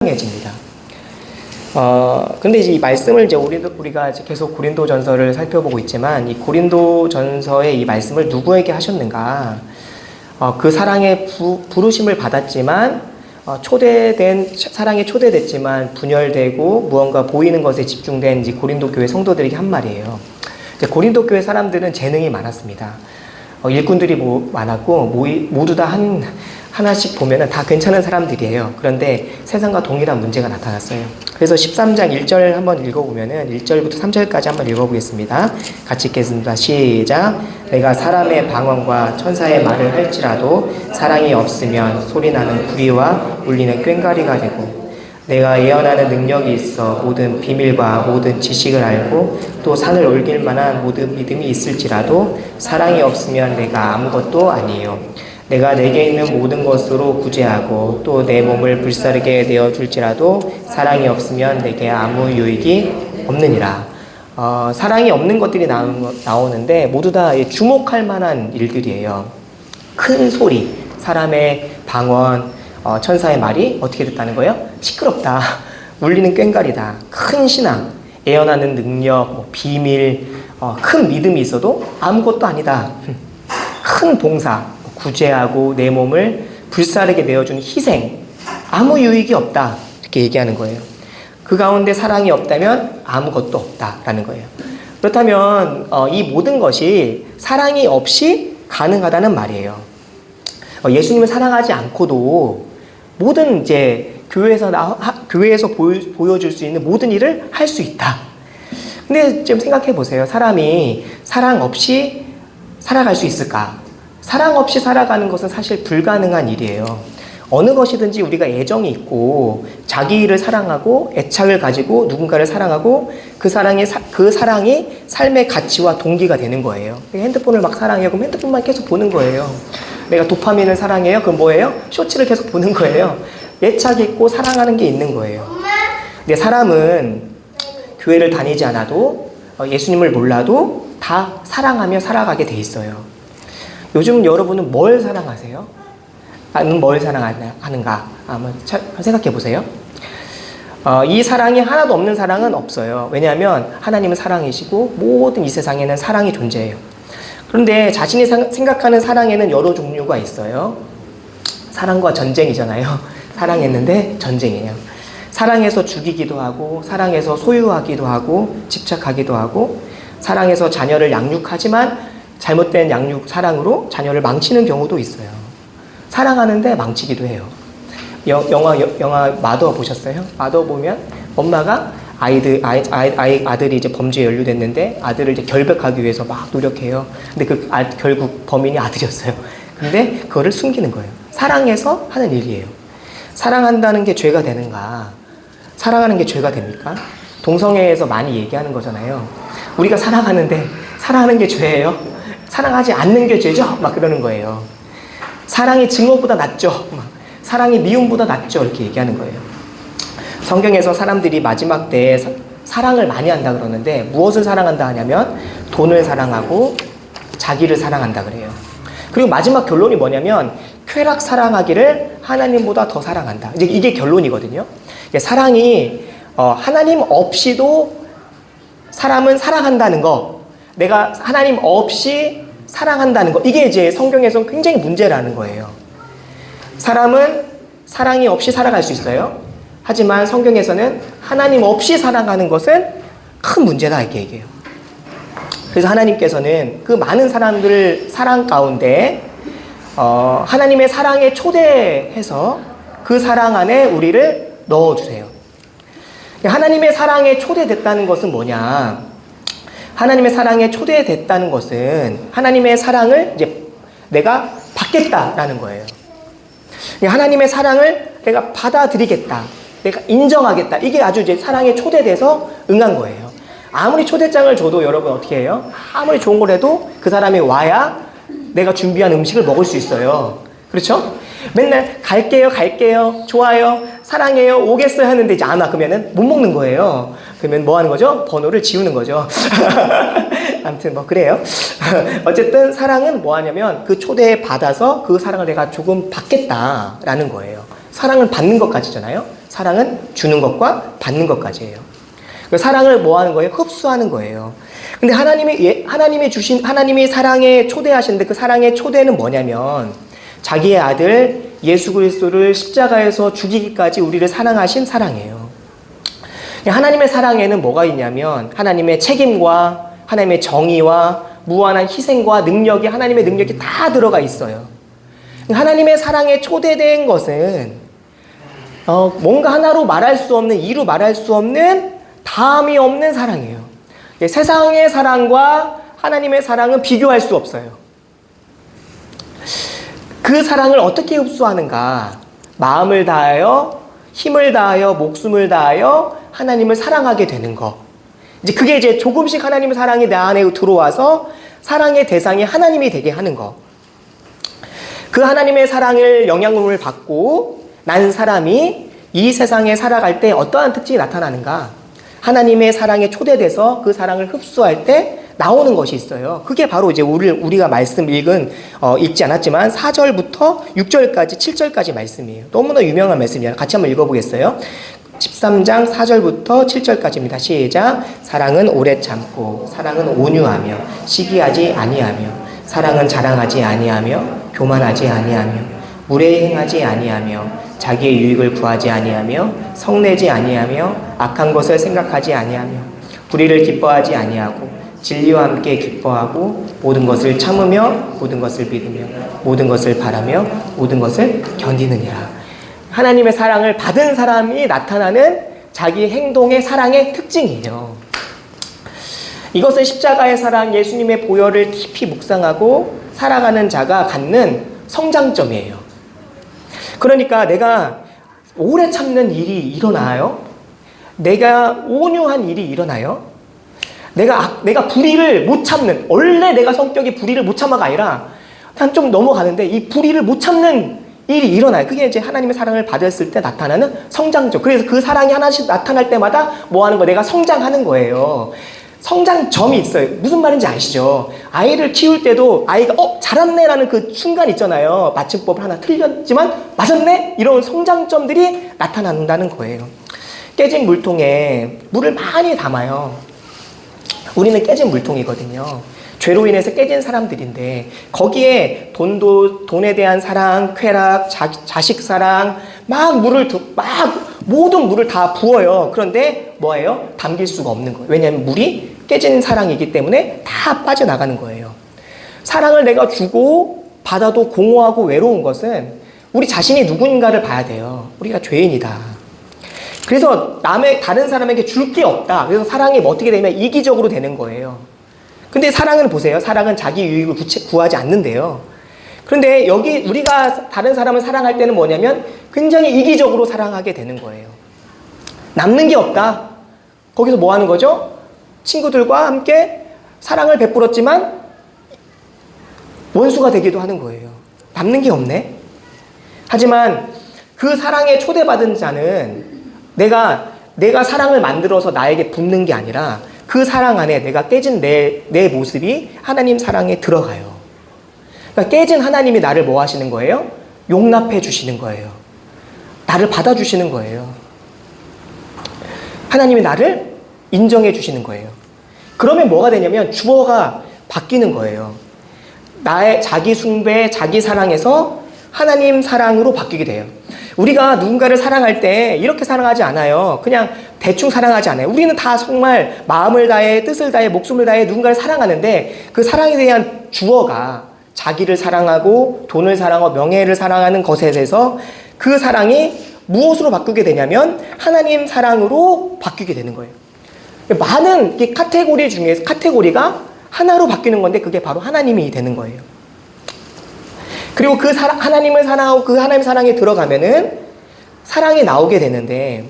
분명해집니다. 근데 이제 이 말씀을 이제 우리가 이제 계속 고린도전서를 살펴보고 있지만, 이 고린도전서의 이 말씀을 누구에게 하셨는가? 그 사랑의 부르심을 받았지만, 사랑에 초대됐지만 분열되고 무언가 보이는 것에 집중된 이제 고린도 교회 성도들에게 한 말이에요. 이제 고린도 교회 사람들은 재능이 많았습니다. 일꾼들이 많았고, 모두 다 하나씩 보면은 다 괜찮은 사람들이에요. 그런데 세상과 동일한 문제가 나타났어요. 그래서 13장 1절 한번 읽어보면은 1절부터 3절까지 한번 읽어보겠습니다. 같이 읽겠습니다. 시작. 내가 사람의 방언과 천사의 말을 할지라도 사랑이 없으면 소리나는 구리와 울리는 꽹과리가 되고, 내가 예언하는 능력이 있어 모든 비밀과 모든 지식을 알고 또 산을 옮길 만한 모든 믿음이 있을지라도 사랑이 없으면 내가 아무것도 아니에요. 내가 내게 있는 모든 것으로 구제하고 또 내 몸을 불사르게 내어줄지라도 사랑이 없으면 내게 아무 유익이 없느니라. 사랑이 없는 것들이 나오는데 모두 다 주목할 만한 일들이에요. 큰 소리, 사람의 방언, 천사의 말이 어떻게 됐다는 거예요? 시끄럽다, 울리는 꽹과리다, 큰 신앙, 예언하는 능력, 비밀, 큰 믿음이 있어도 아무것도 아니다. 큰 봉사, 구제하고 내 몸을 불사르게 내어주는 희생, 아무 유익이 없다, 이렇게 얘기하는 거예요. 그 가운데 사랑이 없다면 아무것도 없다라는 거예요. 그렇다면 이 모든 것이 사랑이 없이 가능하다는 말이에요. 예수님을 사랑하지 않고도 모든 이제 교회에서 보여줄 수 있는 모든 일을 할 수 있다. 근데 좀 생각해 보세요. 사람이 사랑 없이 살아갈 수 있을까? 사랑 없이 살아가는 것은 사실 불가능한 일이에요. 어느 것이든지 우리가 애정이 있고 자기 일을 사랑하고 애착을 가지고 누군가를 사랑하고 그 사랑이 삶의 가치와 동기가 되는 거예요. 핸드폰을 막 사랑해요. 그럼 핸드폰만 계속 보는 거예요. 내가 도파민을 사랑해요. 그럼 뭐예요? 쇼츠를 계속 보는 거예요. 애착이 있고 사랑하는 게 있는 거예요. 근데 사람은 교회를 다니지 않아도 예수님을 몰라도 다 사랑하며 살아가게 돼 있어요. 요즘 여러분은 뭘 사랑하세요? 나는 뭘 사랑하는가? 한번 생각해 보세요. 이 사랑이 하나도 없는 사랑은 없어요. 왜냐하면 하나님은 사랑이시고 모든 이 세상에는 사랑이 존재해요. 그런데 자신이 생각하는 사랑에는 여러 종류가 있어요. 사랑과 전쟁이잖아요. 사랑했는데 전쟁이에요. 사랑해서 죽이기도 하고, 사랑해서 소유하기도 하고, 집착하기도 하고, 사랑해서 자녀를 양육하지만 잘못된 사랑으로 자녀를 망치는 경우도 있어요. 사랑하는데 망치기도 해요. 영화 마더 보셨어요? 마더 보면 엄마가 아들이 이제 범죄에 연루됐는데 아들을 이제 결백하기 위해서 막 노력해요. 근데 결국 범인이 아들이었어요. 근데 그거를 숨기는 거예요. 사랑해서 하는 일이에요. 사랑한다는 게 죄가 되는가? 사랑하는 게 죄가 됩니까? 동성애에서 많이 얘기하는 거잖아요. 우리가 사랑하는데 사랑하는 게 죄예요? 사랑하지 않는 게 죄죠? 막 그러는 거예요. 사랑이 증오보다 낫죠? 사랑이 미움보다 낫죠? 이렇게 얘기하는 거예요. 성경에서 사람들이 마지막 때에 사랑을 많이 한다 그러는데 무엇을 사랑한다 하냐면 돈을 사랑하고 자기를 사랑한다 그래요. 그리고 마지막 결론이 뭐냐면 쾌락 사랑하기를 하나님보다 더 사랑한다. 이제 이게 결론이거든요. 사랑이 하나님 없이도 사람은 사랑한다는 거, 내가 하나님 없이 사랑한다는 거, 이게 이제 성경에서는 굉장히 문제라는 거예요. 사람은 사랑이 없이 살아갈 수 있어요. 하지만 성경에서는 하나님 없이 살아가는 것은 큰 문제다 이렇게 얘기해요. 그래서 하나님께서는 그 많은 사람들을 사랑 가운데 하나님의 사랑에 초대해서 그 사랑 안에 우리를 넣어주세요. 하나님의 사랑에 초대됐다는 것은 뭐냐? 하나님의 사랑에 초대됐다는 것은 하나님의 사랑을 이제 내가 받겠다라는 거예요. 하나님의 사랑을 내가 받아들이겠다, 내가 인정하겠다, 이게 아주 이제 사랑에 초대돼서 응한 거예요. 아무리 초대장을 줘도 여러분 어떻게 해요? 아무리 좋은 걸 해도 그 사람이 와야 내가 준비한 음식을 먹을 수 있어요. 그렇죠? 맨날 갈게요, 좋아요, 사랑해요, 오겠어요 하는데 이제 안 와. 그러면은 못 먹는 거예요. 그러면 뭐 하는 거죠? 번호를 지우는 거죠. 아무튼 뭐 그래요. 어쨌든 사랑은 뭐 하냐면 그 초대에 받아서 그 사랑을 내가 조금 받겠다라는 거예요. 사랑은 받는 것까지잖아요. 사랑은 주는 것과 받는 것까지예요. 그 사랑을 뭐 하는 거예요? 흡수하는 거예요. 근데 하나님이 사랑에 초대하시는데 그 사랑의 초대는 뭐냐면 자기의 아들 예수 그리스도를 십자가에서 죽이기까지 우리를 사랑하신 사랑이에요. 하나님의 사랑에는 뭐가 있냐면 하나님의 책임과 하나님의 정의와 무한한 희생과 능력이 하나님의 능력이 다 들어가 있어요. 하나님의 사랑에 초대된 것은 뭔가 하나로 말할 수 없는 이루 말할 수 없는 다함이 없는 사랑이에요. 세상의 사랑과 하나님의 사랑은 비교할 수 없어요. 그 사랑을 어떻게 흡수하는가? 마음을 다하여, 힘을 다하여, 목숨을 다하여 하나님을 사랑하게 되는 것. 그게 이제 조금씩 하나님의 사랑이 내 안에 들어와서 사랑의 대상이 하나님이 되게 하는 것. 그 하나님의 사랑을 영향을 받고 난 사람이 이 세상에 살아갈 때 어떠한 특징이 나타나는가? 하나님의 사랑에 초대돼서 그 사랑을 흡수할 때 나오는 것이 있어요. 그게 바로 이제 우리가 말씀 읽지 않았지만 4절부터 6절까지 7절까지 말씀이에요. 너무나 유명한 말씀이에요. 같이 한번 읽어보겠어요. 13장 4절부터 7절까지입니다. 시작. 사랑은 오래 참고 사랑은 온유하며 시기하지 아니하며 사랑은 자랑하지 아니하며 교만하지 아니하며 무례히 행하지 아니하며 자기의 유익을 구하지 아니하며 성내지 아니하며 악한 것을 생각하지 아니하며 불의를 기뻐하지 아니하고 진리와 함께 기뻐하고 모든 것을 참으며 모든 것을 믿으며 모든 것을 바라며 모든 것을 견디느니라. 하나님의 사랑을 받은 사람이 나타나는 자기 행동의 사랑의 특징이에요. 이것은 십자가의 사랑, 예수님의 보혈을 깊이 묵상하고 살아가는 자가 갖는 성장점이에요. 그러니까 내가 오래 참는 일이 일어나요? 내가 온유한 일이 일어나요? 내가 불의를 못 참는, 원래 내가 성격이 불의를 못 참아가 아니라 그냥 좀 넘어가는데 이 불의를 못 참는 일이 일어나요. 그게 이제 하나님의 사랑을 받았을 때 나타나는 성장점. 그래서 그 사랑이 하나씩 나타날 때마다 뭐 하는 거예요? 내가 성장하는 거예요. 성장점이 있어요. 무슨 말인지 아시죠? 아이를 키울 때도 아이가 잘했네라는 그 순간 있잖아요. 맞춤법을 하나 틀렸지만 맞았네? 이런 성장점들이 나타난다는 거예요. 깨진 물통에 물을 많이 담아요. 우리는 깨진 물통이거든요. 죄로 인해서 깨진 사람들인데 거기에 돈에 대한 사랑, 쾌락, 자식 사랑 막 모든 물을 다 부어요. 그런데 뭐예요? 담길 수가 없는 거예요. 왜냐하면 물이 깨진 사랑이기 때문에 다 빠져나가는 거예요. 사랑을 내가 주고 받아도 공허하고 외로운 것은 우리 자신이 누군가를 봐야 돼요. 우리가 죄인이다. 그래서 다른 사람에게 줄 게 없다. 그래서 사랑이 어떻게 되냐면 이기적으로 되는 거예요. 근데 사랑은 보세요. 사랑은 자기 유익을 구하지 않는데요. 그런데 여기 우리가 다른 사람을 사랑할 때는 뭐냐면 굉장히 이기적으로 사랑하게 되는 거예요. 남는 게 없다. 거기서 뭐 하는 거죠? 친구들과 함께 사랑을 베풀었지만 원수가 되기도 하는 거예요. 남는 게 없네. 하지만 그 사랑에 초대받은 자는 내가 사랑을 만들어서 나에게 붓는 게 아니라 그 사랑 안에 내가 깨진 내 모습이 하나님 사랑에 들어가요. 그러니까 깨진 하나님이 나를 뭐 하시는 거예요? 용납해 주시는 거예요. 나를 받아주시는 거예요. 하나님이 나를 인정해 주시는 거예요. 그러면 뭐가 되냐면 주어가 바뀌는 거예요. 나의 자기 숭배, 자기 사랑에서 하나님 사랑으로 바뀌게 돼요. 우리가 누군가를 사랑할 때 이렇게 사랑하지 않아요. 그냥 대충 사랑하지 않아요. 우리는 다 정말 마음을 다해, 뜻을 다해, 목숨을 다해 누군가를 사랑하는데 그 사랑에 대한 주어가 자기를 사랑하고 돈을 사랑하고 명예를 사랑하는 것에 대해서 그 사랑이 무엇으로 바뀌게 되냐면 하나님 사랑으로 바뀌게 되는 거예요. 많은 카테고리 중에 카테고리가 하나로 바뀌는 건데 그게 바로 하나님이 되는 거예요. 그리고 그 하나님을 사랑하고 그 하나님 사랑에 들어가면은 사랑이 나오게 되는데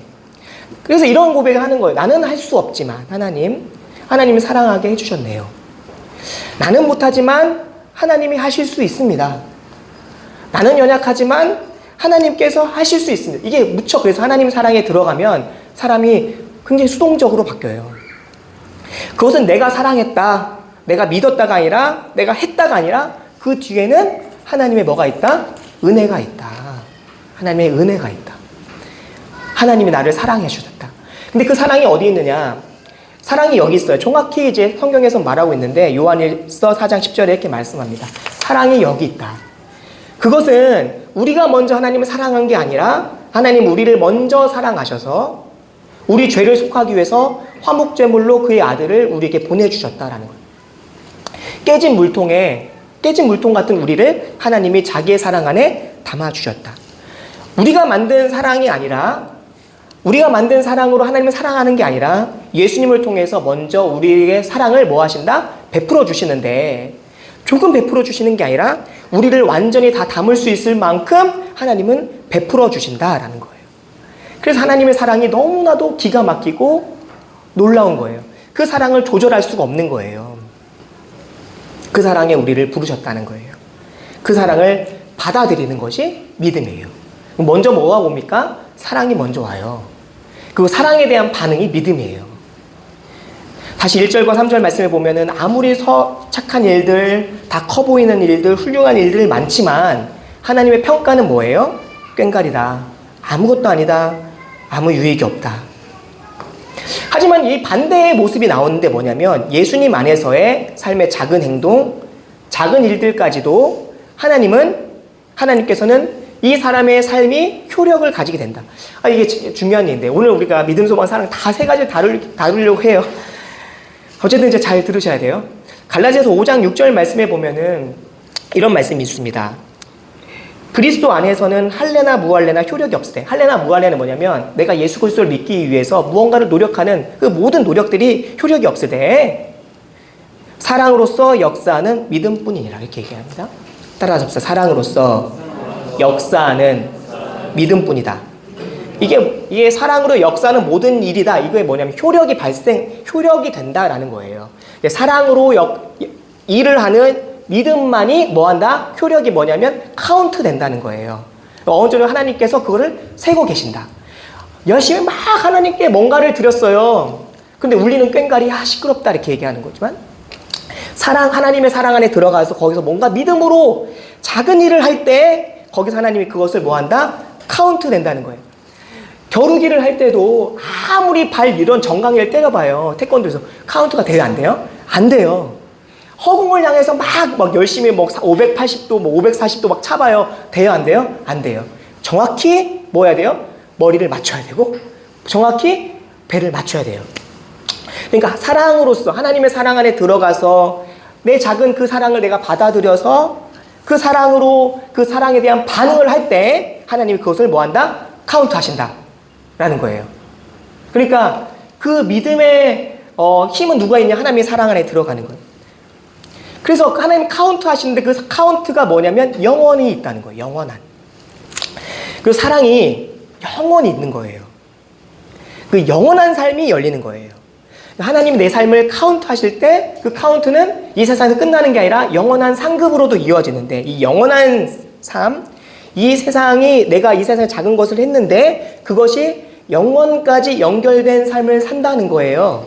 그래서 이런 고백을 하는 거예요. 나는 할 수 없지만 하나님이 사랑하게 해주셨네요. 나는 못하지만 하나님이 하실 수 있습니다. 나는 연약하지만 하나님께서 하실 수 있습니다. 이게 무척 그래서 하나님 사랑에 들어가면 사람이 굉장히 수동적으로 바뀌어요. 그것은 내가 사랑했다, 내가 믿었다가 아니라 내가 했다가 아니라 그 뒤에는 하나님의 뭐가 있다? 은혜가 있다. 하나님의 은혜가 있다. 하나님이 나를 사랑해 주셨다. 근데 그 사랑이 어디 있느냐? 사랑이 여기 있어요. 정확히 이제 성경에서 말하고 있는데 요한일서 4장 10절에 이렇게 말씀합니다. 사랑이 여기 있다. 그것은 우리가 먼저 하나님을 사랑한 게 아니라 하나님 우리를 먼저 사랑하셔서 우리 죄를 속하기 위해서 화목제물로 그의 아들을 우리에게 보내주셨다라는 거예요. 깨진 물통 같은 우리를 하나님이 자기의 사랑 안에 담아주셨다. 우리가 만든 사랑이 아니라 우리가 만든 사랑으로 하나님을 사랑하는 게 아니라 예수님을 통해서 먼저 우리에게 사랑을 뭐 하신다? 베풀어 주시는데 조금 베풀어 주시는 게 아니라 우리를 완전히 다 담을 수 있을 만큼 하나님은 베풀어 주신다라는 거예요. 그래서 하나님의 사랑이 너무나도 기가 막히고 놀라운 거예요. 그 사랑을 조절할 수가 없는 거예요. 그 사랑에 우리를 부르셨다는 거예요. 그 사랑을 받아들이는 것이 믿음이에요. 먼저 뭐가 옵니까? 사랑이 먼저 와요. 그리고 사랑에 대한 반응이 믿음이에요. 다시 1절과 3절 말씀을 보면은 아무리 착한 일들, 다 커 보이는 일들, 훌륭한 일들 많지만 하나님의 평가는 뭐예요? 꽹가리다. 아무것도 아니다. 아무 유익이 없다. 하지만 이 반대의 모습이 나오는데 뭐냐면 예수님 안에서의 삶의 작은 행동, 작은 일들까지도 하나님께서는 이 사람의 삶이 효력을 가지게 된다. 이게 중요한 일인데 오늘 우리가 믿음, 소망, 사랑 다 세 가지를 다루려고 해요. 어쨌든 이제 잘 들으셔야 돼요. 갈라디아서 5장 6절 말씀에 보면은 이런 말씀이 있습니다. 그리스도 안에서는 할례나 무할례나 효력이 없으되, 할례나 무할례는 뭐냐면 내가 예수 그리스도를 믿기 위해서 무언가를 노력하는 그 모든 노력들이 효력이 없으되 사랑으로서 역사하는 믿음뿐이니라 이렇게 얘기합니다. 따라서 사랑으로서 역사하는 믿음뿐이다. 이게 사랑으로 역사하는 모든 일이다. 이게 뭐냐면 효력이 된다라는 거예요. 사랑으로 일을 하는 믿음만이 뭐한다? 효력이 뭐냐면 카운트 된다는 거예요. 어느 정도 하나님께서 그거를 세고 계신다. 열심히 막 하나님께 뭔가를 드렸어요. 근데 울리는 꽹가리 시끄럽다 이렇게 얘기하는 거지만 하나님의 사랑 안에 들어가서 거기서 뭔가 믿음으로 작은 일을 할 때 거기서 하나님이 그것을 뭐한다? 카운트 된다는 거예요. 겨루기를 할 때도 아무리 발 이런 정강이를 때려봐요. 태권도에서 카운트가 돼요? 안 돼요? 안 돼요. 허공을 향해서 막 열심히 580도, 540도 막 차봐요. 돼요? 안 돼요? 안 돼요. 정확히 뭐 해야 돼요? 머리를 맞춰야 되고, 정확히 배를 맞춰야 돼요. 그러니까 사랑으로서 하나님의 사랑 안에 들어가서 내 작은 그 사랑을 내가 받아들여서 그 사랑으로 그 사랑에 대한 반응을 할 때 하나님이 그것을 뭐 한다? 카운트 하신다. 라는 거예요. 그러니까 그 믿음의 힘은 누가 있냐? 하나님의 사랑 안에 들어가는 거예요. 그래서 하나님 카운트 하시는데 그 카운트가 뭐냐면 영원히 있다는 거예요. 영원한. 그 사랑이 영원히 있는 거예요. 그 영원한 삶이 열리는 거예요. 하나님이 내 삶을 카운트 하실 때 그 카운트는 이 세상에서 끝나는 게 아니라 영원한 상급으로도 이어지는데 이 영원한 삶, 이 세상이 내가 이 세상에 작은 것을 했는데 그것이 영원까지 연결된 삶을 산다는 거예요.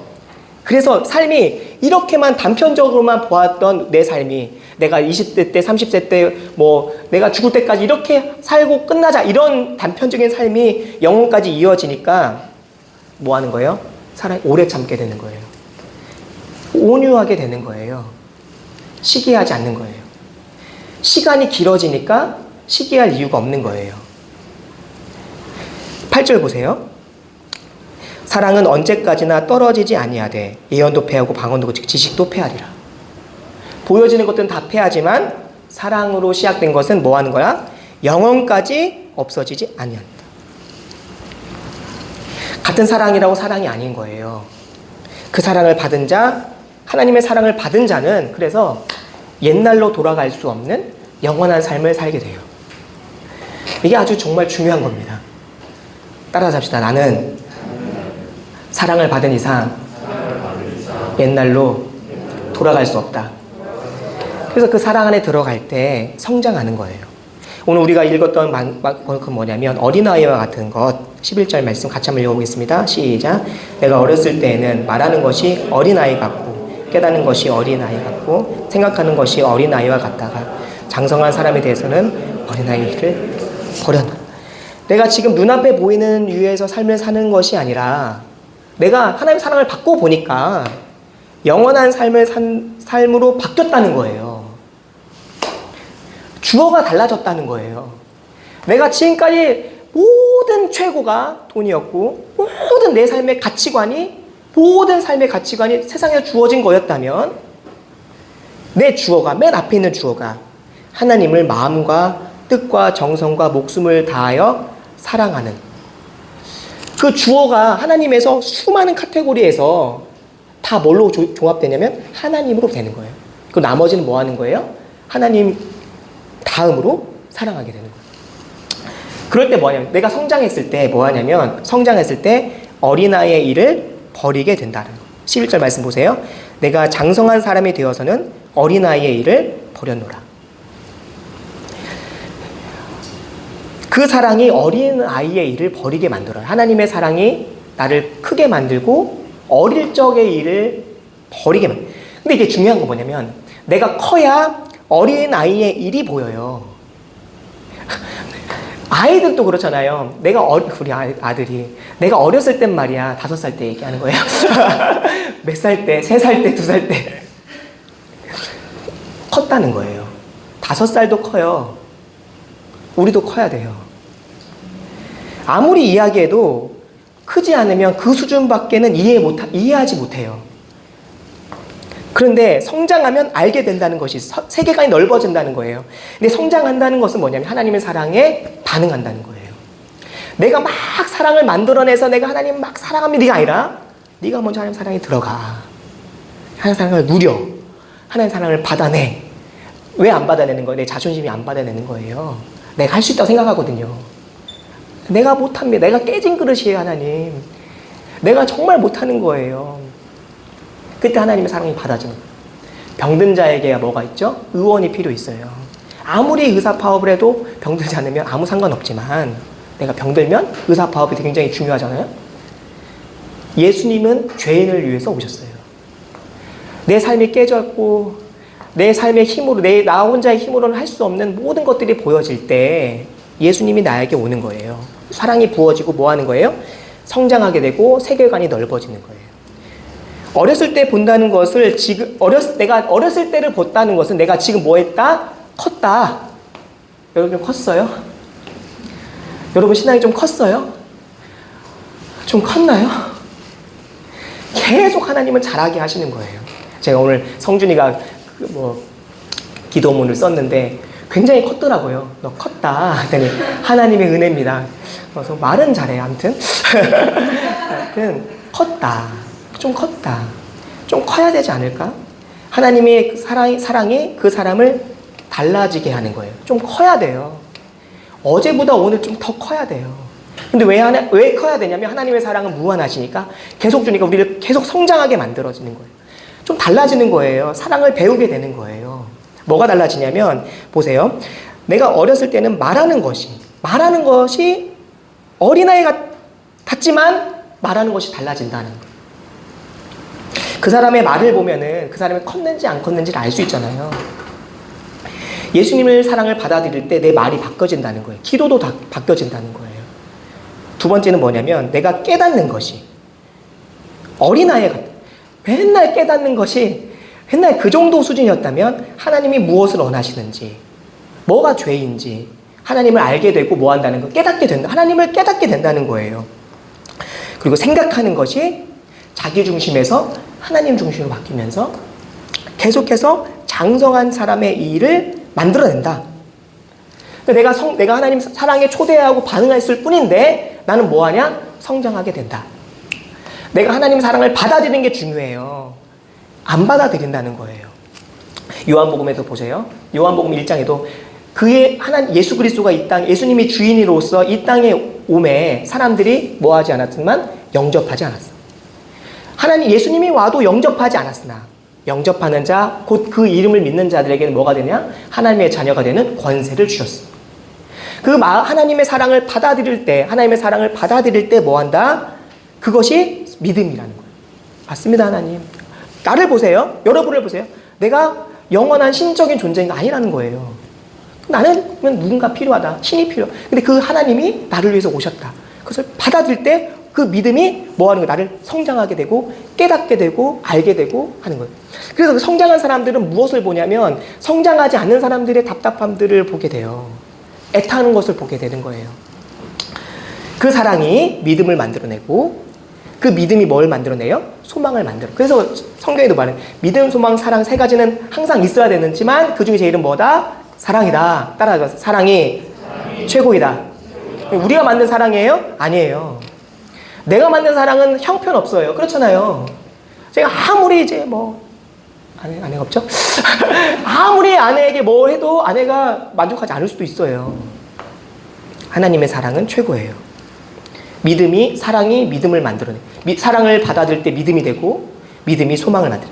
그래서 삶이 이렇게만 단편적으로만 보았던 내 삶이 내가 20대 때 30세 때 내가 죽을 때까지 이렇게 살고 끝나자 이런 단편적인 삶이 영원까지 이어지니까 뭐 하는 거예요? 사람이 오래 참게 되는 거예요. 온유하게 되는 거예요. 시기하지 않는 거예요. 시간이 길어지니까 시기할 이유가 없는 거예요. 8절 보세요. 사랑은 언제까지나 떨어지지 아니하되 예언도 패하고 방언도 그치고 지식도 패하리라. 보여지는 것들은 다 패하지만 사랑으로 시작된 것은 뭐 하는 거야? 영원까지 없어지지 아니한다. 같은 사랑이라고 사랑이 아닌 거예요. 그 사랑을 받은 자, 하나님의 사랑을 받은 자는 그래서 옛날로 돌아갈 수 없는 영원한 삶을 살게 돼요. 이게 아주 정말 중요한 겁니다. 따라서 합시다. 나는 사랑을 받은 이상 옛날로 돌아갈 수 없다. 그래서 그 사랑 안에 들어갈 때 성장하는 거예요. 오늘 우리가 읽었던 만큼 뭐냐면 어린아이와 같은 것 11절 말씀 같이 한번 읽어보겠습니다. 시작. 내가 어렸을 때에는 말하는 것이 어린아이 같고 깨닫는 것이 어린아이 같고 생각하는 것이 어린아이와 같다가 장성한 사람에 대해서는 어린아이를 버렸노라. 내가 지금 눈앞에 보이는 유에서 삶을 사는 것이 아니라 내가 하나님의 사랑을 받고 보니까 영원한 삶으로 바뀌었다는 거예요. 주어가 달라졌다는 거예요. 내가 지금까지 모든 최고가 돈이었고 모든 내 삶의 가치관이 세상에 주어진 거였다면 내 주어가, 맨 앞에 있는 주어가 하나님을 마음과 뜻과 정성과 목숨을 다하여 사랑하는 그 주어가 하나님에서 수많은 카테고리에서 다 뭘로 종합되냐면 하나님으로 되는 거예요. 그 나머지는 뭐 하는 거예요? 하나님 다음으로 사랑하게 되는 거예요. 그럴 때 뭐냐면 내가 성장했을 때 어린아이의 일을 버리게 된다는 거예요. 11절 말씀 보세요. 내가 장성한 사람이 되어서는 어린아이의 일을 버렸노라. 그 사랑이 어린아이의 일을 버리게 만들어요. 하나님의 사랑이 나를 크게 만들고 어릴 적의 일을 버리게 만들어요. 근데 이게 중요한 건 뭐냐면 내가 커야 어린아이의 일이 보여요. 아이들도 그렇잖아요. 우리 아들이 내가 어렸을 땐 말이야, 5살 때 얘기하는 거예요. 몇 살 때, 3살 때, 2살 때. 컸다는 거예요. 5살도 커요. 우리도 커야 돼요. 아무리 이야기해도 크지 않으면 그 수준밖에는 이해하지 못해요. 그런데 성장하면 알게 된다는 것이 세계관이 넓어진다는 거예요. 근데 성장한다는 것은 뭐냐면 하나님의 사랑에 반응한다는 거예요. 내가 막 사랑을 만들어내서 내가 하나님 막 사랑합니다 가 아니라 네가 먼저 하나님 사랑에 들어가. 하나님 사랑을 누려. 하나님 사랑을 받아내. 왜 안 받아내는 거예요? 내 자존심이 안 받아내는 거예요. 내가 할 수 있다고 생각하거든요. 내가 못합니다. 내가 깨진 그릇이에요, 하나님. 내가 정말 못하는 거예요. 그때 하나님의 사랑이 받아지는 거예요. 병든 자에게 뭐가 있죠? 의원이 필요 있어요. 아무리 의사파업을 해도 병들지 않으면 아무 상관없지만 내가 병들면 의사파업이 굉장히 중요하잖아요. 예수님은 죄인을 위해서 오셨어요. 내 삶이 깨졌고 내 삶의 힘으로 나 혼자의 힘으로는 할 수 없는 모든 것들이 보여질 때 예수님이 나에게 오는 거예요. 사랑이 부어지고 뭐 하는 거예요? 성장하게 되고 세계관이 넓어지는 거예요. 어렸을 때 본다는 것을 내가 어렸을 때를 봤다는 것은 내가 지금 뭐 했다? 컸다. 여러분 좀 컸어요? 여러분 신앙이 좀 컸어요? 좀 컸나요? 계속 하나님은 자라게 하시는 거예요. 제가 오늘 성준이가 기도문을 썼는데 굉장히 컸더라고요. 너 컸다. 했더니 하나님의 은혜입니다. 그래서 말은 잘해. 아무튼 컸다. 좀 컸다. 좀 커야 되지 않을까? 하나님의 사랑이 그 사람을 달라지게 하는 거예요. 좀 커야 돼요. 어제보다 오늘 좀 더 커야 돼요. 근데 왜 커야 되냐면 하나님의 사랑은 무한하시니까 계속 주니까 우리를 계속 성장하게 만들어지는 거예요. 좀 달라지는 거예요. 사랑을 배우게 되는 거예요. 뭐가 달라지냐면 보세요. 내가 어렸을 때는 말하는 것이 어린아이 같지만 말하는 것이 달라진다는 거예요. 그 사람의 말을 보면은 그 사람이 컸는지 안 컸는지를 알 수 있잖아요. 예수님의 사랑을 받아들일 때 내 말이 바뀌어진다는 거예요. 기도도 바뀌어진다는 거예요. 두 번째는 뭐냐면 내가 깨닫는 것이 어린아이 같아. 맨날 깨닫는 것이 맨날 그 정도 수준이었다면 하나님이 무엇을 원하시는지 뭐가 죄인지 하나님을 알게 되고 뭐 한다는 거 깨닫게 된다. 하나님을 깨닫게 된다는 거예요. 그리고 생각하는 것이 자기 중심에서 하나님 중심으로 바뀌면서 계속해서 장성한 사람의 일을 만들어낸다. 내가 하나님 사랑에 초대하고 반응했을 뿐인데 나는 뭐하냐? 성장하게 된다. 내가 하나님 사랑을 받아들이는 게 중요해요. 안 받아들인다는 거예요. 요한복음에도 보세요. 요한복음 1장에도 예수 그리스도가 예수님이 주인으로서 이 땅에 오매 사람들이 뭐하지 않았지만 영접하지 않았어. 예수님이 와도 영접하지 않았으나 영접하는 자, 곧 그 이름을 믿는 자들에게는 뭐가 되냐? 하나님의 자녀가 되는 권세를 주셨어. 하나님의 사랑을 받아들일 때 뭐 한다? 그것이 믿음이라는 거예요. 맞습니다, 하나님. 나를 보세요. 여러분을 보세요. 내가 영원한 신적인 존재가 아니라는 거예요. 나는 누군가 필요하다. 신이 필요. 근데 그 하나님이 나를 위해서 오셨다. 그것을 받아들일 때 그 믿음이 뭐 하는 거야? 나를 성장하게 되고 깨닫게 되고 알게 되고 하는 거예요. 그래서 그 성장한 사람들은 무엇을 보냐면 성장하지 않는 사람들의 답답함들을 보게 돼요. 애타는 것을 보게 되는 거예요. 그 사랑이 믿음을 만들어내고 그 믿음이 뭘 만들어내요? 소망을 만들어. 그래서 성경에도 말해요. 믿음, 소망, 사랑 세 가지는 항상 있어야 되는지만 그 중에 제일은 뭐다? 사랑이다. 따라하죠. 사랑이 최고이다. 우리가 만든 사랑이에요? 아니에요. 내가 만든 사랑은 형편없어요. 그렇잖아요. 제가 아무리 이제 아내가 없죠? 아무리 아내에게 뭘 해도 아내가 만족하지 않을 수도 있어요. 하나님의 사랑은 최고예요. 사랑이 믿음을 만들어내. 사랑을 받아들일 때 믿음이 되고, 믿음이 소망을 만들어.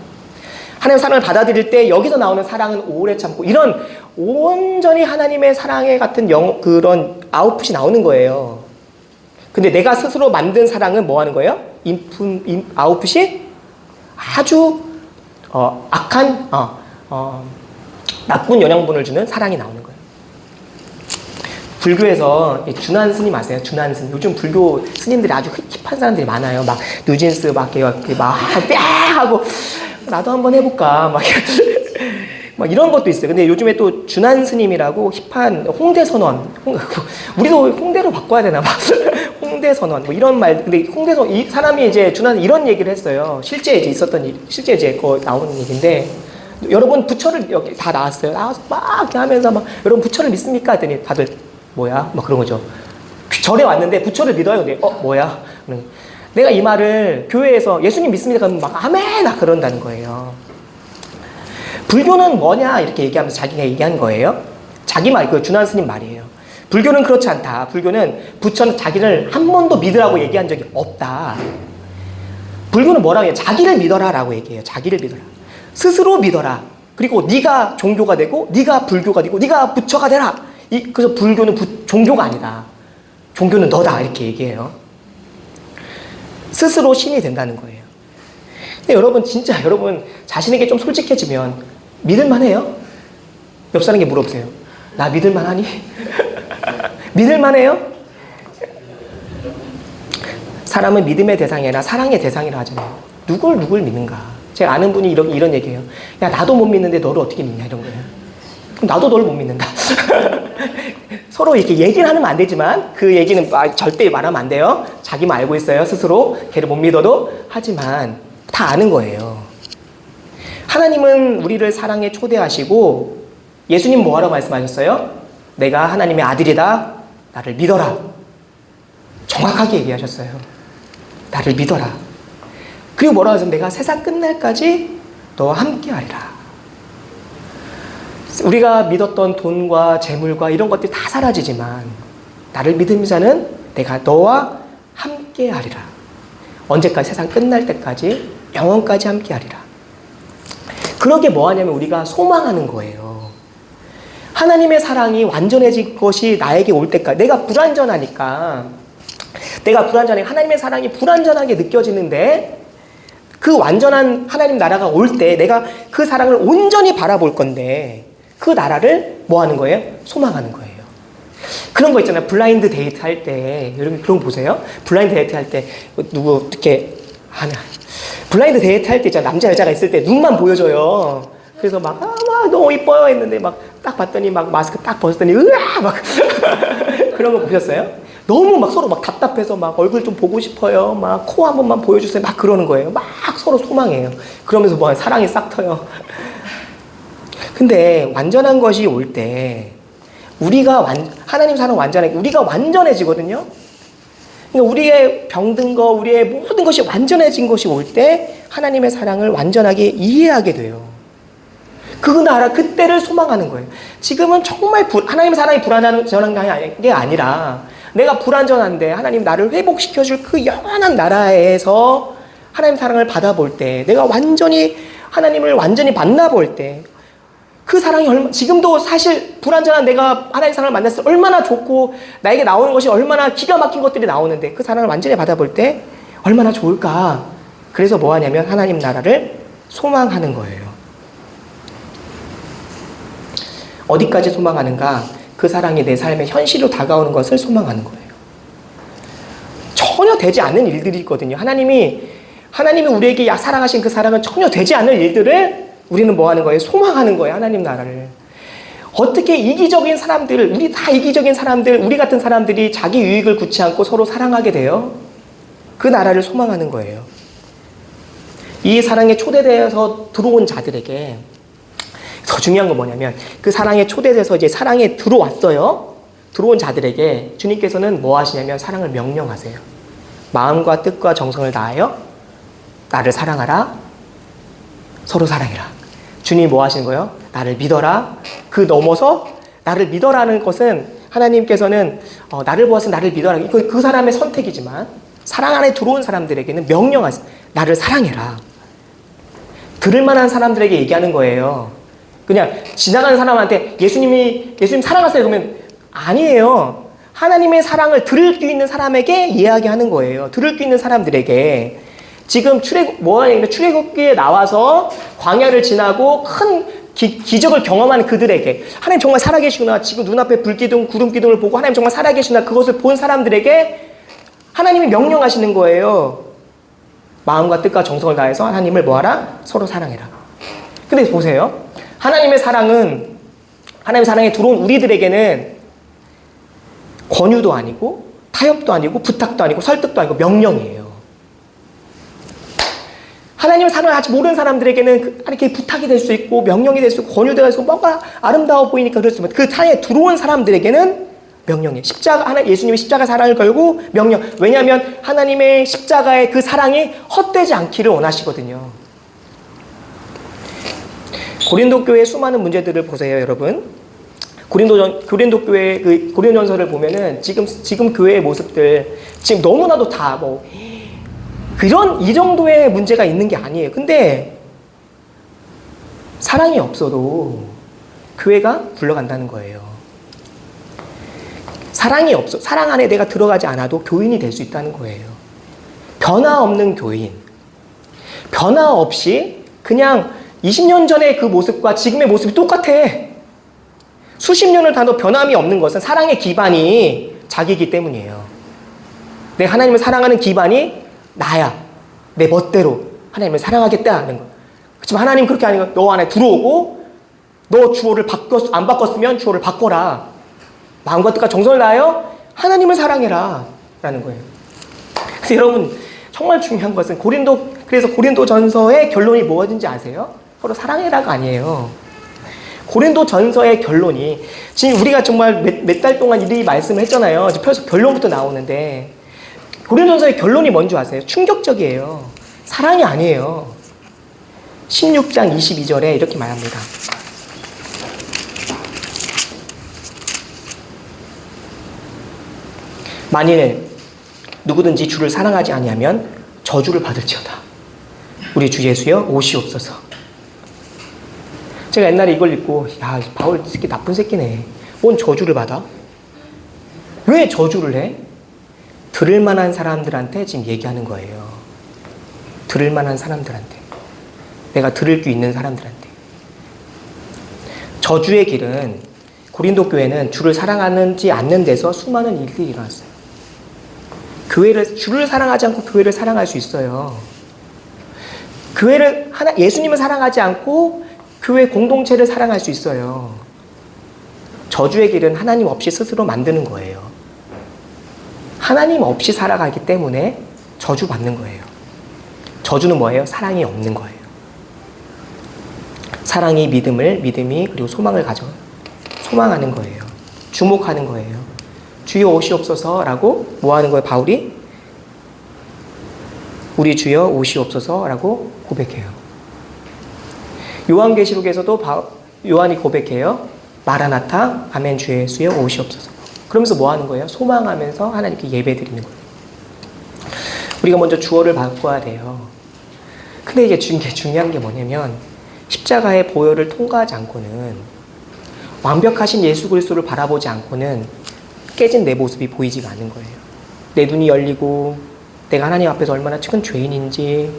하나님의 사랑을 받아들일 때 여기서 나오는 사랑은 오래 참고, 이런 온전히 하나님의 사랑의 같은 그런 아웃풋이 나오는 거예요. 근데 내가 스스로 만든 사랑은 뭐 하는 거예요? 아웃풋이 아주 악한, 나쁜 영양분을 주는 사랑이 나오는 거예요. 불교에서 준한 스님 아세요? 준한 스님. 요즘 불교 스님들이 아주 힙한 사람들이 많아요. 막 뉴진스 막 하고 나도 한번 해볼까 막 이런 것도 있어요. 근데 요즘에 또 준한 스님이라고 힙한 홍대 선원. 우리도 홍대로 바꿔야 되나 봐. 홍대 선원 이런 말. 근데 이 사람이 이제 준한 이런 얘기를 했어요. 실제 이제 있었던 일, 실제 이제 나오는 얘기인데. 여러분 부처를 여기 다 나왔어요. 나와서 막 이렇게 하면서 막 여러분 부처를 믿습니까? 했더니 다들 뭐야? 막 그런 거죠. 절에 왔는데 부처를 믿어요. 근데 뭐야? 내가 이 말을 교회에서 예수님 믿습니까? 그러면 막 아멘! 그런다는 거예요. 불교는 뭐냐? 이렇게 얘기하면서 자기가 얘기한 거예요. 자기 말, 그 준한 스님 말이에요. 불교는 그렇지 않다. 불교는 부처는 자기를 한 번도 믿으라고 얘기한 적이 없다. 불교는 뭐라고 해요? 자기를 믿어라 라고 얘기해요. 자기를 믿어라. 스스로 믿어라. 그리고 네가 종교가 되고 네가 불교가 되고 네가 부처가 되라. 그래서 불교는 종교가 아니다. 종교는 너다. 이렇게 얘기해요. 스스로 신이 된다는 거예요. 근데 여러분 진짜 여러분 자신에게 좀 솔직해지면 믿을만 해요? 옆 사람에게 물어보세요. 나 믿을만 하니? 믿을만 해요? 사람은 믿음의 대상이 아니라 사랑의 대상이라 하잖아요. 누굴 믿는가? 제가 아는 분이 이런 얘기해요. 야 나도 못 믿는데 너를 어떻게 믿냐 이런 거예요. 그럼 나도 너를 못 믿는다. 서로 이렇게 얘기를 하면 안 되지만 그 얘기는 절대 말하면 안 돼요. 자기만 알고 있어요. 스스로 걔를 못 믿어도. 하지만 다 아는 거예요. 하나님은 우리를 사랑에 초대하시고 예수님 뭐하라고 말씀하셨어요? 내가 하나님의 아들이다. 나를 믿어라. 정확하게 얘기하셨어요. 나를 믿어라. 그리고 뭐라고 하죠? 내가 세상 끝날까지 너와 함께하리라. 우리가 믿었던 돈과 재물과 이런 것들이 다 사라지지만 나를 믿는 자는 내가 너와 함께하리라. 언제까지? 세상 끝날 때까지, 영원까지 함께하리라. 그러게 뭐하냐면 우리가 소망하는 거예요. 하나님의 사랑이 완전해진 것이 나에게 올 때까지. 내가 불완전하니까 하나님의 사랑이 불완전하게 느껴지는데 그 완전한 하나님 나라가 올 때 내가 그 사랑을 온전히 바라볼 건데 그 나라를 뭐 하는 거예요? 소망하는 거예요. 그런 거 있잖아요. 블라인드 데이트 할 때, 여러분 그런 거 보세요. 블라인드 데이트 할 때 누구 이렇게 하나 블라인드 데이트 할 때 있잖아요. 남자 여자가 있을 때 눈만 보여줘요. 그래서 막 너무 이뻐요 했는데 막 딱 봤더니 막 마스크 딱 벗었더니 으아 막 그런 거 보셨어요? 너무 막 서로 막 답답해서 막 얼굴 좀 보고 싶어요. 막 코 한 번만 보여주세요. 막 그러는 거예요. 막 서로 소망해요. 그러면서 뭐 사랑이 싹 터요. 근데 완전한 것이 올 때 하나님 사랑 완전하게 우리가 완전해지거든요. 그러니까 우리의 병든 거, 우리의 모든 것이 완전해진 것이 올 때 하나님의 사랑을 완전하게 이해하게 돼요. 그 나라 그때를 소망하는 거예요. 지금은 정말 하나님의 사랑이 불완전한 게 아니라 내가 불완전한데 하나님 나를 회복시켜줄 그 영원한 나라에서 하나님 사랑을 받아볼 때 내가 완전히 하나님을 완전히 만나볼 때 그 사랑이 지금도 사실 불완전한 내가 하나님 사랑을 만났을 때 얼마나 좋고 나에게 나오는 것이 얼마나 기가 막힌 것들이 나오는데 그 사랑을 완전히 받아볼 때 얼마나 좋을까. 그래서 뭐 하냐면 하나님 나라를 소망하는 거예요. 어디까지 소망하는가? 그 사랑이 내 삶의 현실로 다가오는 것을 소망하는 거예요. 전혀 되지 않는 일들이 있거든요. 하나님이 우리에게 사랑하신 그 사랑은 전혀 되지 않을 일들을 우리는 뭐 하는 거예요? 소망하는 거예요. 하나님 나라를. 어떻게 이기적인 사람들, 우리 다 이기적인 사람들, 우리 같은 사람들이 자기 유익을 굳지 않고 서로 사랑하게 돼요? 그 나라를 소망하는 거예요. 이 사랑에 초대되어서 들어온 자들에게 더 중요한 건 뭐냐면 그 사랑에 초대돼서 이제 사랑에 들어왔어요. 들어온 자들에게 주님께서는 뭐 하시냐면 사랑을 명령하세요. 마음과 뜻과 정성을 다하여 나를 사랑하라. 서로 사랑해라. 주님이 뭐 하시는 거예요? 나를 믿어라. 그 넘어서 나를 믿어라는 것은 하나님께서는 나를 보아서 나를 믿어라. 이거 그 사람의 선택이지만 사랑 안에 들어온 사람들에게는 명령하세요. 나를 사랑해라. 들을 만한 사람들에게 얘기하는 거예요. 그냥 지나가는 사람한테 예수님 사랑하세요 그러면 아니에요. 하나님의 사랑을 들을 수 있는 사람에게 이야기하는 거예요. 들을 수 있는 사람들에게. 지금 출애굽기에 나와서 광야를 지나고 큰 기적을 경험한 그들에게 하나님 정말 살아계시구나. 지금 눈앞에 불기둥, 구름기둥을 보고 하나님 정말 살아계시구나. 그것을 본 사람들에게 하나님이 명령하시는 거예요. 마음과 뜻과 정성을 다해서 하나님을 뭐하라? 서로 사랑해라. 근데 보세요. 하나님의 사랑에 들어온 우리들에게는 권유도 아니고 타협도 아니고 부탁도 아니고 설득도 아니고 명령이에요. 하나님의 사랑을 아직 모르는 사람들에게는 이렇게 부탁이 될 수 있고 명령이 될 수 있고 권유가 될 수 있고 뭔가 아름다워 보이니까 그렇지만 그 사랑에 들어온 사람들에게는 명령이에요. 예수님이 십자가 사랑을 걸고 명령. 왜냐하면 하나님의 십자가의 그 사랑이 헛되지 않기를 원하시거든요. 고린도 교회의 수많은 문제들을 보세요, 여러분. 고린도 교회 그 고린도전서를 보면은 지금 교회의 모습들 지금 너무나도 다 이 정도의 문제가 있는 게 아니에요. 근데 사랑이 없어도 교회가 굴러간다는 거예요. 사랑 안에 내가 들어가지 않아도 교인이 될 수 있다는 거예요. 변화 없는 교인. 변화 없이 그냥 20년 전의 그 모습과 지금의 모습이 똑같아. 수십 년을 다녀도 변함이 없는 것은 사랑의 기반이 자기이기 때문이에요. 내가 하나님을 사랑하는 기반이 나야. 내 멋대로 하나님을 사랑하겠다 하는 거. 그렇지만 하나님 그렇게 하는 거. 너 안에 들어오고 너 주어를 안 바꿨으면 주어를 바꿔라. 마음과 뜻과 정성을 다하여 하나님을 사랑해라 라는 거예요. 그래서 여러분 정말 중요한 것은 그래서 고린도전서의 결론이 뭐든지 아세요? 서로 사랑해라가 아니에요. 고린도전서의 결론이 지금 우리가 정말 몇 달 동안 이 말씀을 했잖아요. 벌써 결론부터 나오는데 고린도전서의 결론이 뭔지 아세요? 충격적이에요. 사랑이 아니에요. 16장 22절에 이렇게 말합니다. 만일 누구든지 주를 사랑하지 아니하면 저주를 받을지어다. 우리 주 예수여 오시옵소서. 제가 옛날에 이걸 읽고 바울 새끼 나쁜 새끼네. 뭔 저주를 받아? 왜 저주를 해? 들을 만한 사람들한테 지금 얘기하는 거예요. 들을 만한 사람들한테. 내가 들을 수 있는 사람들한테. 저주의 길은 고린도 교회는 주를 사랑하는지 않는 데서 수많은 일들이 일어났어요. 주를 사랑하지 않고 교회를 사랑할 수 있어요. 예수님을 사랑하지 않고 교회 공동체를 사랑할 수 있어요. 저주의 길은 하나님 없이 스스로 만드는 거예요. 하나님 없이 살아가기 때문에 저주받는 거예요. 저주는 뭐예요? 사랑이 없는 거예요. 사랑이 믿음이 그리고 소망을 소망하는 거예요. 주목하는 거예요. 주여 오시옵소서라고 뭐 하는 거예요? 바울이? 우리 주여 오시옵소서라고 고백해요. 요한계시록에서도 요한이 고백해요. 마라나타 아멘 주 예수여 오시옵소서. 그러면서 뭐 하는 거예요? 소망하면서 하나님께 예배 드리는 거예요. 우리가 먼저 주어를 바꿔야 돼요. 근데 이게 중요한 게 뭐냐면 십자가의 보혈을 통과하지 않고는 완벽하신 예수 그리스도를 바라보지 않고는 깨진 내 모습이 보이지가 않는 거예요. 내 눈이 열리고 내가 하나님 앞에서 얼마나 큰 죄인인지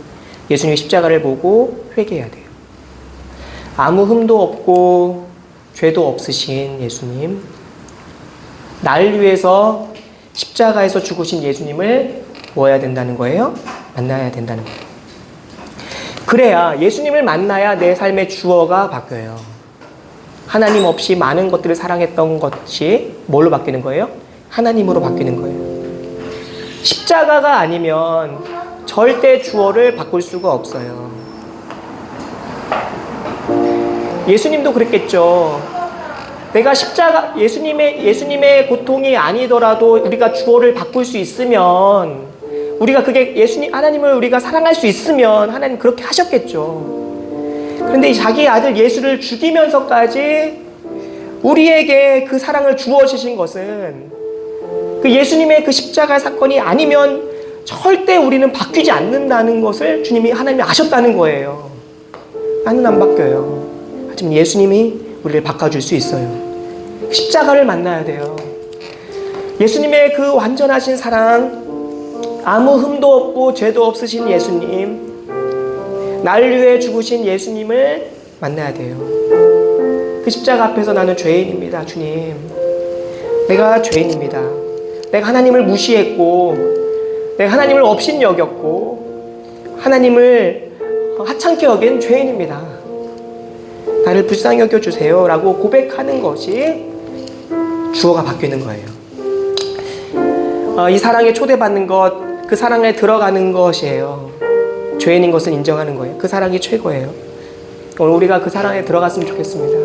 예수님의 십자가를 보고 회개해야 돼요. 아무 흠도 없고 죄도 없으신 예수님, 날 위해서 십자가에서 죽으신 예수님을 뭐 해야 된다는 거예요? 만나야 된다는 거예요. 그래야, 예수님을 만나야 내 삶의 주어가 바뀌어요. 하나님 없이 많은 것들을 사랑했던 것이 뭘로 바뀌는 거예요? 하나님으로 바뀌는 거예요. 십자가가 아니면 절대 주어를 바꿀 수가 없어요. 예수님도 그랬겠죠. 내가 십자가, 예수님의 고통이 아니더라도 우리가 주어를 바꿀 수 있으면, 우리가 그게 하나님을 우리가 사랑할 수 있으면 하나님 그렇게 하셨겠죠. 그런데 자기 아들 예수를 죽이면서까지 우리에게 그 사랑을 주어주신 것은, 그 예수님의 그 십자가 사건이 아니면 절대 우리는 바뀌지 않는다는 것을 하나님이 아셨다는 거예요. 나는 안 바뀌어요. 하지만 예수님이 우리를 바꿔줄 수 있어요. 십자가를 만나야 돼요. 예수님의 그 완전하신 사랑, 아무 흠도 없고 죄도 없으신 예수님, 날 위해 죽으신 예수님을 만나야 돼요. 그 십자가 앞에서 나는 죄인입니다. 주님, 내가 죄인입니다. 내가 하나님을 무시했고, 내가 하나님을 업신여겼고, 하나님을 하찮게 여긴 죄인입니다. 나를 불쌍히 여겨주세요 라고 고백하는 것이 주어가 바뀌는 거예요. 이 사랑에 초대받는 것, 그 사랑에 들어가는 것이에요. 죄인인 것은 인정하는 거예요. 그 사랑이 최고예요. 오늘 우리가 그 사랑에 들어갔으면 좋겠습니다.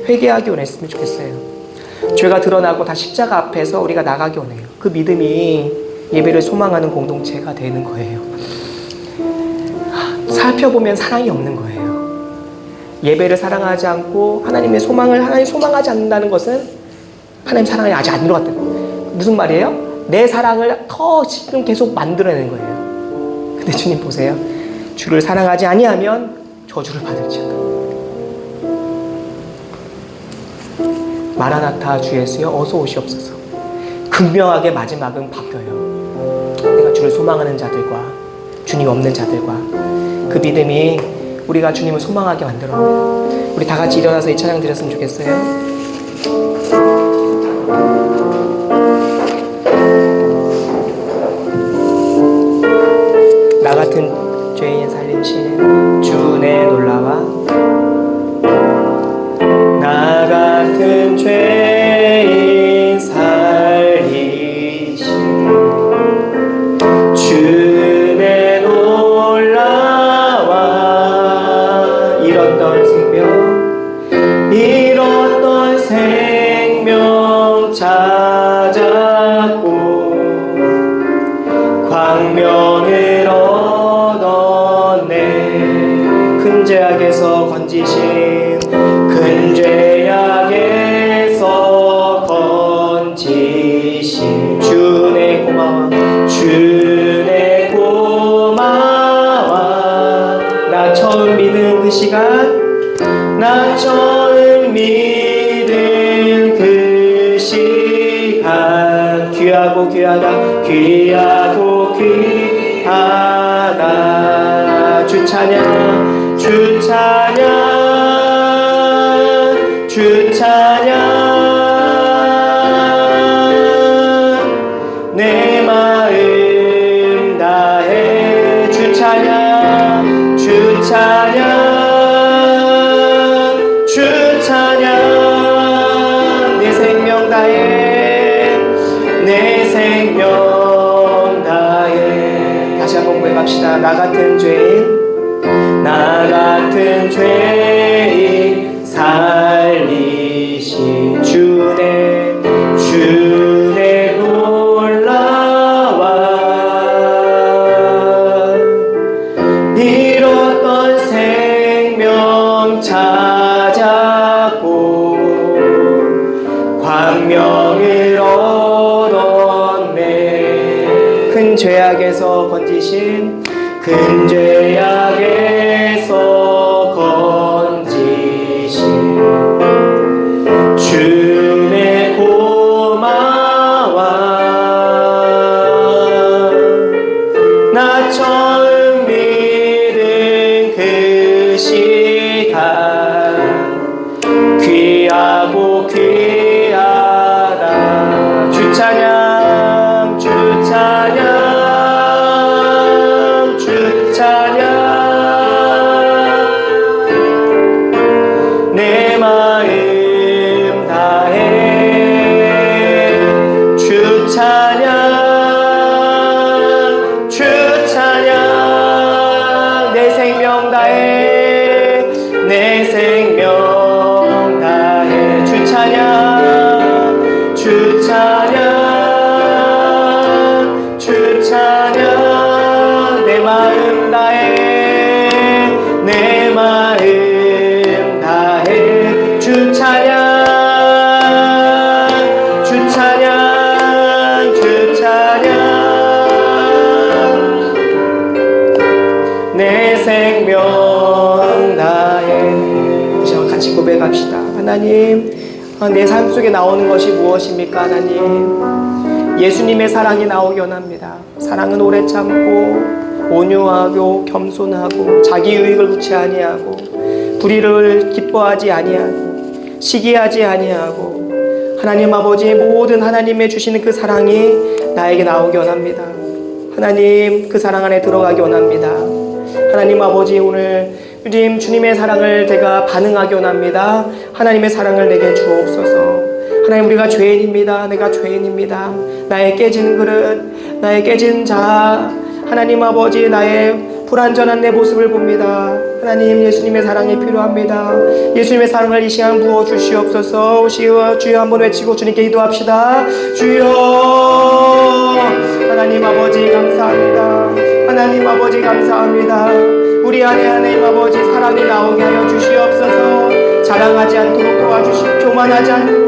회개하기 원했으면 좋겠어요. 죄가 드러나고 다 십자가 앞에서 우리가 나가기 원해요. 그 믿음이 예배를 소망하는 공동체가 되는 거예요. 살펴보면 사랑이 없는 거예요. 예배를 사랑하지 않고 하나님 소망하지 않는다는 것은 하나님 사랑이 아직 안 들어갔다. 무슨 말이에요? 내 사랑을 더 지금 계속 만들어내는 거예요. 근데 주님 보세요. 주를 사랑하지 아니하면 저주를 받을지어다. 마라나타 주 예수여 어서 오시옵소서. 극명하게 마지막은 바뀌어요. 내가 주를 소망하는 자들과 주님 없는 자들과 그 믿음이 우리가 주님을 소망하게 만들어요. 우리 다 같이 일어나서 이 찬양 드렸으면 좋겠어요. 나 같은 죄인 살리신 주 내 놀라와, 나 같은 죄인 살리신 주 내 놀라와, 잃었던 생명 찾았고 광명을 얻었네. 큰 죄악에서 건지신, 큰 죄악에서 건지신 주 내 고마워, 주 내 고마워. 나 처음 믿은 그 시간, 나 처음 믿은 그 시간, 귀하고 귀하다, 귀하고 귀하다. 주 찬양, 주 찬양, 주 찬양, 내 마음 다해. 주 찬양, 주 찬양, 주 찬양, 내 생명 다해, 내 생명 다해. 다시 한번 고백합시다. 나 같은 죄인, 나 같은 죄인 살리신 주 내 놀라와, 잃었던 생명 찾았고 광명을 얻었네. 큰 죄악에서 건지신, 큰 죄악에서 건지신 주 내 고마워. 나 처음 믿은 그 시간, 귀 다해 내 생명 다해 주 찬양 주 찬양 주 찬양 내 마음 다해 내 마음 다해 주 찬양 주 찬양 주 찬양 내 생명 다해. 같이 고백합시다. 하나님, 내 삶 속에 나오는 것이 무엇입니까? 하나님, 예수님의 사랑이 나오기 원합니다. 사랑은 오래 참고 온유하고 겸손하고 자기 유익을 구치 아니하고 불의를 기뻐하지 아니하고 시기하지 아니하고 하나님 아버지 모든 하나님의 주시는 그 사랑이 나에게 나오기 원합니다. 하나님, 그 사랑 안에 들어가기 원합니다. 하나님 아버지, 오늘 주님의 사랑을 제가 반응하기 원합니다. 하나님의 사랑을 내게 주옵소서. 하나님, 우리가 죄인입니다. 내가 죄인입니다. 나의 깨진 그릇, 나의 깨진 자, 하나님 아버지, 나의 불완전한 내 모습을 봅니다. 하나님, 예수님의 사랑이 필요합니다. 예수님의 사랑을 이 시간 부어주시옵소서. 주여 한번 외치고 주님께 기도합시다. 주여, 하나님 아버지 감사합니다. 하나님 아버지 감사합니다. 우리 안에 하나님 아버지 사랑이 나오게 하여 주시옵소서. 자랑하지 않도록 도와주시고 교만하지 않도록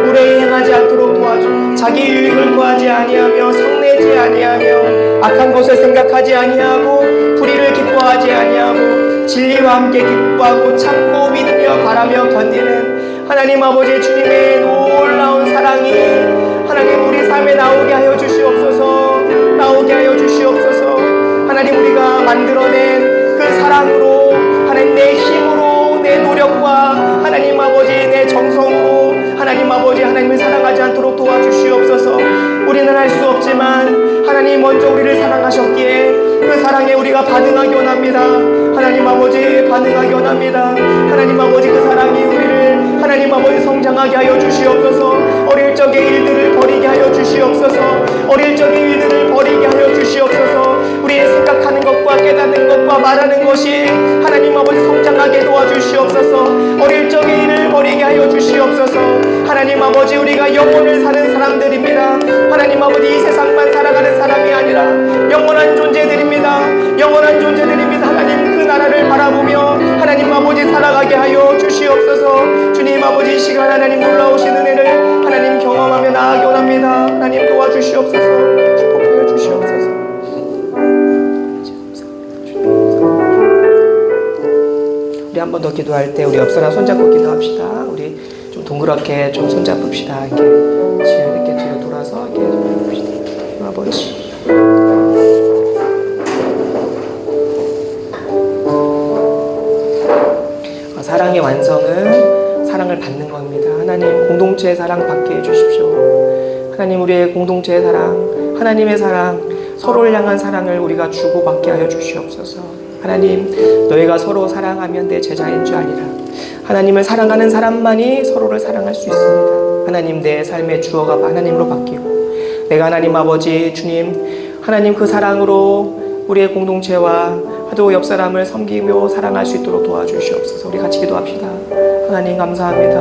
무례히 행하지 않도록 도와주. 자기 유익을 구하지 아니하며 성내지 아니하며 악한 것을 생각하지 아니하고 불의를 기뻐하지 아니하고 진리와 함께 기뻐하고 참고 믿으며 바라며 견디는 하나님 아버지 주님의 놀라운 사랑이 하나님 우리 삶에 나오게 하여 주시옵소서. 나오게 하여 주시옵소서. 하나님, 우리가 만들어낸 그 사랑으로 하나님 내 힘으로 내 노력과 하나님 아버지 내 정성으로 하나님 아버지 하나님을 사랑하지 않도록 도와주시옵소서. 우리는 할 수 없지만 하나님 먼저 우리를 사랑하셨기에 그 사랑에 우리가 반응하기 원합니다. 하나님 아버지 반응하기 원합니다. 하나님 아버지 그 사랑이 우리를 하나님 아버지 성장하게 하여 주시옵소서. 어릴 적의 일들을 버리게 하여 주시옵소서. 어릴 적의 일들을 버리게 하여 주시옵소서. 우리의 생각하는 것과 깨닫는 것과 말하는 것이 하나님 아버지 성장하게 도와주시옵소서. 어릴 적의 일을 버리게 하여 주시옵소서. 하나님 아버지, 우리가 영혼을 사는 사람들입니다. 하나님 아버지, 이 세상만 살아가는 사람이 아니라 영원한 존재들입니다. 영원한 존재들입니다. 하나님, 그 나라를 바라보며 하나님 아버지 살아가게 하여 주시옵소서. 주님 아버지, 이 시간 하나님 놀라우신 은혜를 하나님 경험하며 나아가기 원합니다. 하나님 도와주시옵소서. 축복하여 주시옵소서. 우리 한 번 더 기도할 때 우리 옆 사람 손잡고 기도합시다. 우리 좀 동그랗게 좀 손잡읍시다. 이렇게 이렇게 뒤로 돌아서 이렇게 해봅시다. 아버지, 사랑의 완성은 사랑을 받는 겁니다. 하나님, 공동체의 사랑 받게 해주십시오. 하나님, 우리의 공동체의 사랑, 하나님의 사랑, 서로를 향한 사랑을 우리가 주고받게 하여 주시옵소서. 하나님, 너희가 서로 사랑하면 내 제자인 줄 아니라. 하나님을 사랑하는 사람만이 서로를 사랑할 수 있습니다. 하나님, 내 삶의 주어가 하나님으로 바뀌고 내가 하나님 아버지 주님, 하나님 그 사랑으로 우리의 공동체와 또 옆 사람을 섬기며 사랑할 수 있도록 도와주시옵소서. 우리 같이 기도합시다. 하나님 감사합니다.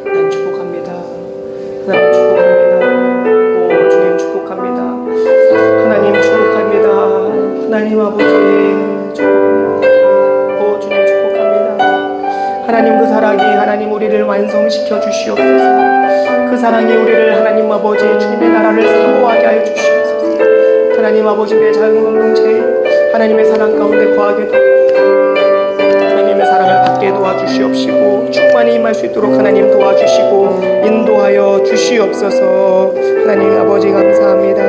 하나님 축복합니다. 하나님 축복합니다. 오 주님 축복합니다. 하나님 축복합니다. 하나님 아버지 축복합니다. 오 주님 축복합니다. 하나님, 그 사랑이 하나님 우리를 완성시켜 주시옵소서. 그 사랑이 우리를 하나님 아버지 주님의 나라를 사모하게 하여 주시옵소서. 하나님 아버지, 내 작은 공동체에 하나님의 사랑 가운데 거하게 도와주시옵소서. 하나님의 사랑을 받게 도와주시옵시고 충만히 임할 수 있도록 하나님 도와주시고 인도하여 주시옵소서. 하나님 아버지 감사합니다.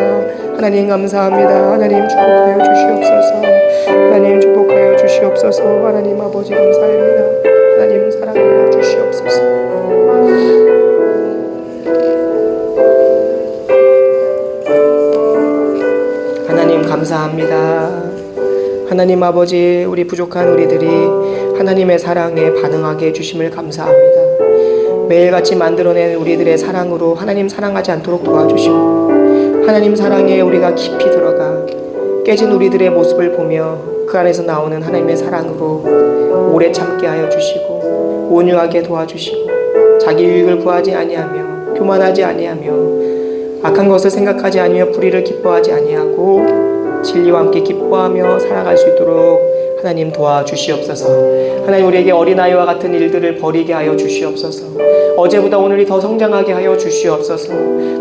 하나님 감사합니다. 하나님 축복하여 주시옵소서. 하나님 축복하여 주시옵소서. 하나님 아버지 감사합니다. 하나님 사랑하여 주시옵소서. 하나님 감사합니다. 하나님 아버지, 우리 부족한 우리들이 하나님의 사랑에 반응하게 해주심을 감사합니다. 매일같이 만들어낸 우리들의 사랑으로 하나님 사랑하지 않도록 도와주시고 하나님 사랑에 우리가 깊이 들어가 깨진 우리들의 모습을 보며 그 안에서 나오는 하나님의 사랑으로 오래 참게 하여 주시고 온유하게 도와주시고 자기 유익을 구하지 아니하며 교만하지 아니하며 악한 것을 생각하지 아니하며 불의를 기뻐하지 아니하고 진리와 함께 기뻐하며 살아갈 수 있도록 하나님 도와주시옵소서. 하나님 우리에게 어린아이와 같은 일들을 버리게 하여 주시옵소서. 어제보다 오늘이 더 성장하게 하여 주시옵소서.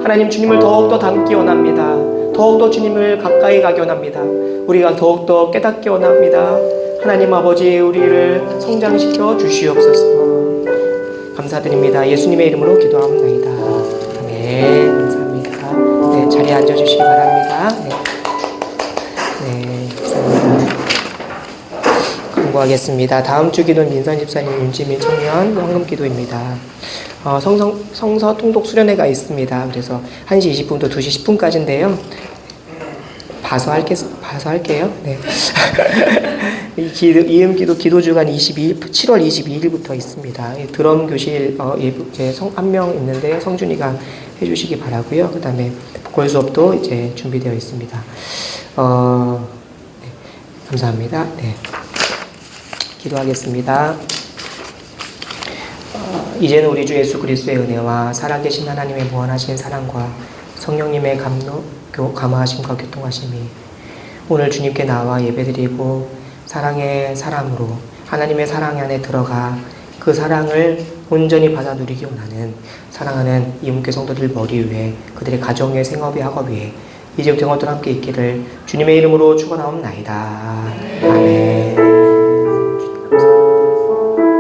하나님 주님을 더욱더 닮기 원합니다. 더욱더 주님을 가까이 가기 원합니다. 우리가 더욱더 깨닫기 원합니다. 하나님 아버지 우리를 성장시켜 주시옵소서. 감사드립니다. 예수님의 이름으로 기도합니다. 아멘. 감사합니다. 네, 자리에 앉아주시기 바랍니다. 네, 감사합니다. 공부하겠습니다. 다음 주 기도는 민선 집사님, 윤지민 청년 헌금 기도입니다. 성서 통독 수련회가 있습니다. 그래서 1시 20분부터 2시 10분까지인데요. 봐서 할게요. 네. 이음기도 기도주간 7월 22일부터 있습니다. 드럼 교실 이제 한 명 있는데 성준이가 해주시기 바라고요. 그 다음에 보컬 수업도 이제 준비되어 있습니다. 네. 감사합니다. 네. 기도하겠습니다. 이제는 우리 주 예수 그리스도의 은혜와 살아계신 하나님의 무한하신 사랑과 성령님의 감화하심과 교통하심이 오늘 주님께 나와 예배드리고 사랑의 사람으로 하나님의 사랑 안에 들어가 그 사랑을 온전히 받아 누리기 원하는 사랑하는 이음교 성도들 머리 위에 그들의 가정의 생업의 학업 위에 이제부터 영원토록 함께 있기를 주님의 이름으로 축원하옵나이다. 아멘.